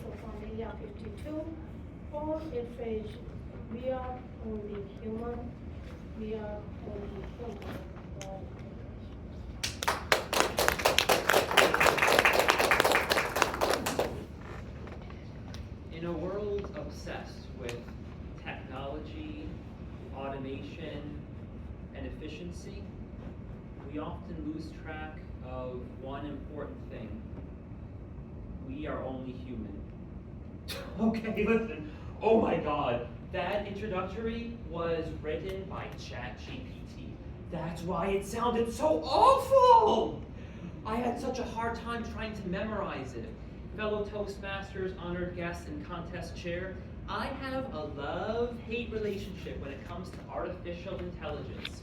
of Familia 52, or a phrase, we are only human, we are only human. Or In a world obsessed with technology, automation, and efficiency, we often lose track of one important thing. We are only human. Okay, listen. Oh my God. That introductory was written by ChatGPT. That's why it sounded so awful! I had such a hard time trying to memorize it. Fellow Toastmasters, honored guest, and contest chair, I have a love-hate relationship when it comes to artificial intelligence.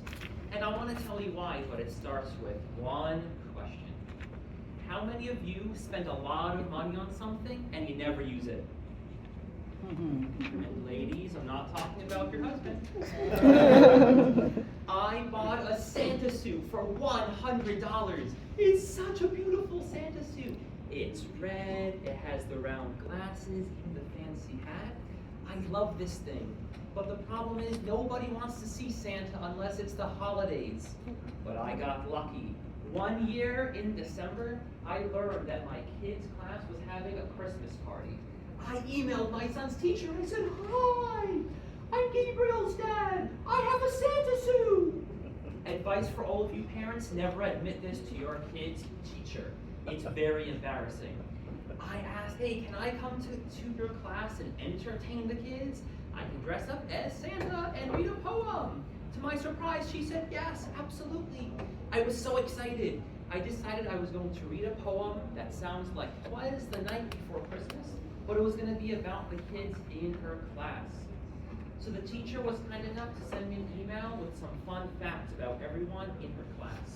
And I want to tell you why, but it starts with one question. How many of you spend a lot of money on something and you never use it? And ladies, I'm not talking about your husband. I bought a Santa suit for $100. It's such a beautiful Santa suit. It's red, it has the round glasses, and the fancy hat. I love this thing. But the problem is nobody wants to see Santa unless it's the holidays. But I got lucky. One year in December, I learned that my kid's class was having a Christmas party. I emailed my son's teacher and I said, "Hi, I'm Gabriel's dad. I have a Santa suit." Advice for all of you parents, never admit this to your kid's teacher. It's very embarrassing. I asked, "Hey, can I come to your class and entertain the kids? I can dress up as Santa and read a poem." To my surprise, she said, "Yes, absolutely." I was so excited. I decided I was going to read a poem that sounds like "'Twas the Night Before Christmas," but it was going to be about the kids in her class. So the teacher was kind enough to send me an email with some fun facts about everyone in her class.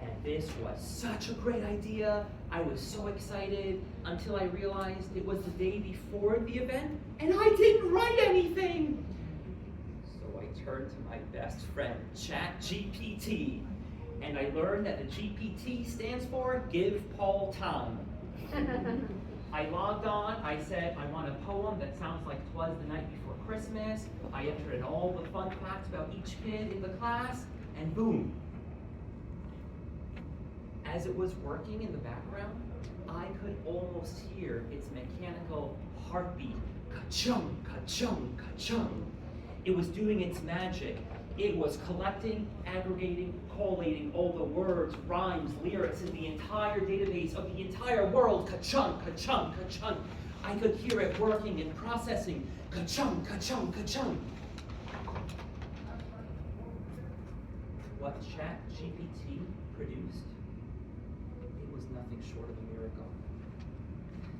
And this was such a great idea. I was so excited until I realized it was the day before the event and I didn't write anything. So I turned to my best friend, ChatGPT, and I learned that the GPT stands for Give Paul Time. I logged on, I said, I want a poem that sounds like "'Twas the Night Before Christmas." I entered in all the fun facts about each kid in the class, and boom. As it was working in the background, I could almost hear its mechanical heartbeat. Ka-chung, ka-chung, ka-chung. It was doing its magic. It was collecting, aggregating, collating all the words, rhymes, lyrics in the entire database of the entire world. Ka-chung, ka-chung, ka-chung. I could hear it working and processing. Ka-chung, ka-chung, ka-chung. What ChatGPT produced, it was nothing short of a miracle.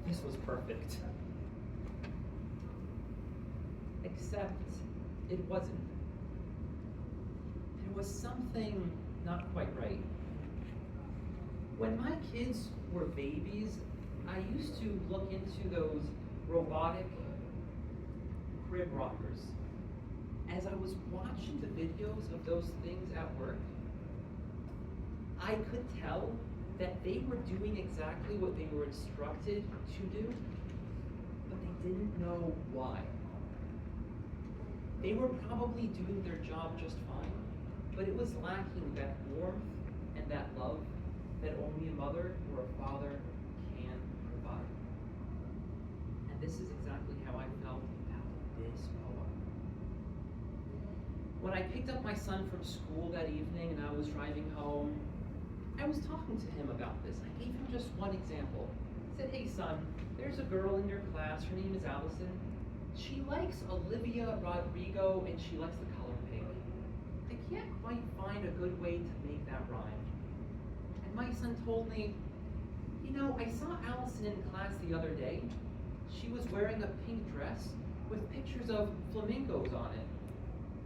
This was perfect. Except it wasn't. There was something not quite right. When my kids were babies, I used to look into those robotic crib rockers. As I was watching the videos of those things at work, I could tell that they were doing exactly what they were instructed to do, but they didn't know why. They were probably doing their job just fine, but it was lacking that warmth and that love that only a mother or a father can provide. And this is exactly how I felt about this poem. When I picked up my son from school that evening and I was driving home, I was talking to him about this. I gave him just one example. I said, "Hey son, there's a girl in your class, her name is Allison. She likes Olivia Rodrigo and she likes the color pink. I can't quite find a good way to make that rhyme." And my son told me, "You know, I saw Allison in class the other day. She was wearing a pink dress with pictures of flamingos on it.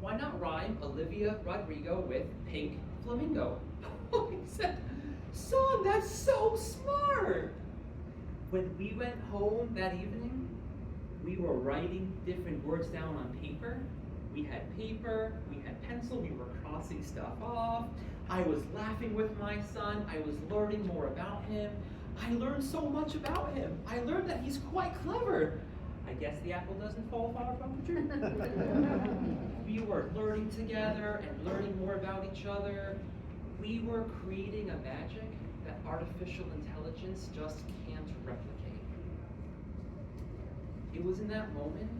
Why not rhyme Olivia Rodrigo with pink flamingo?" I said, "Son, that's so smart." When we went home that evening, we were writing different words down on paper. We had paper, we had pencil, we were crossing stuff off. I was laughing with my son, I was learning more about him. I learned so much about him. I learned that he's quite clever. I guess the apple doesn't fall far from the tree. We were learning together and learning more about each other. We were creating a magic that artificial intelligence just can't replicate. It was in that moment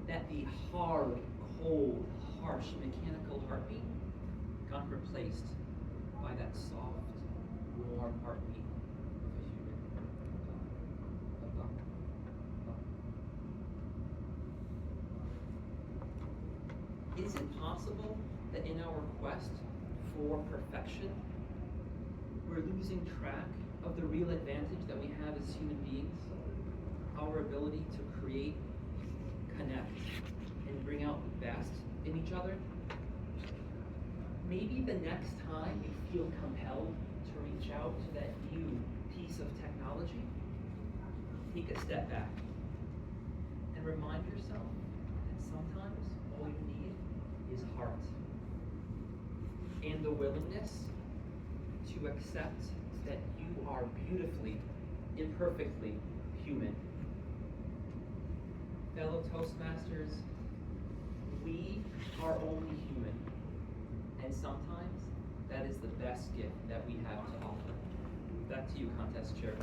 that the hard, cold, harsh, mechanical heartbeat got replaced by that soft, warm heartbeat of a human. Is it possible that in our quest for perfection, we're losing track of the real advantage that we have as human beings? Our ability to create, connect, and bring out the best in each other? Maybe the next time you feel compelled to reach out to that new piece of technology, take a step back and remind yourself that sometimes all you need is heart and the willingness to accept that you are beautifully, imperfectly human. Fellow Toastmasters, we are only human, and sometimes that is the best gift that we have to offer. Back to you, contest chair.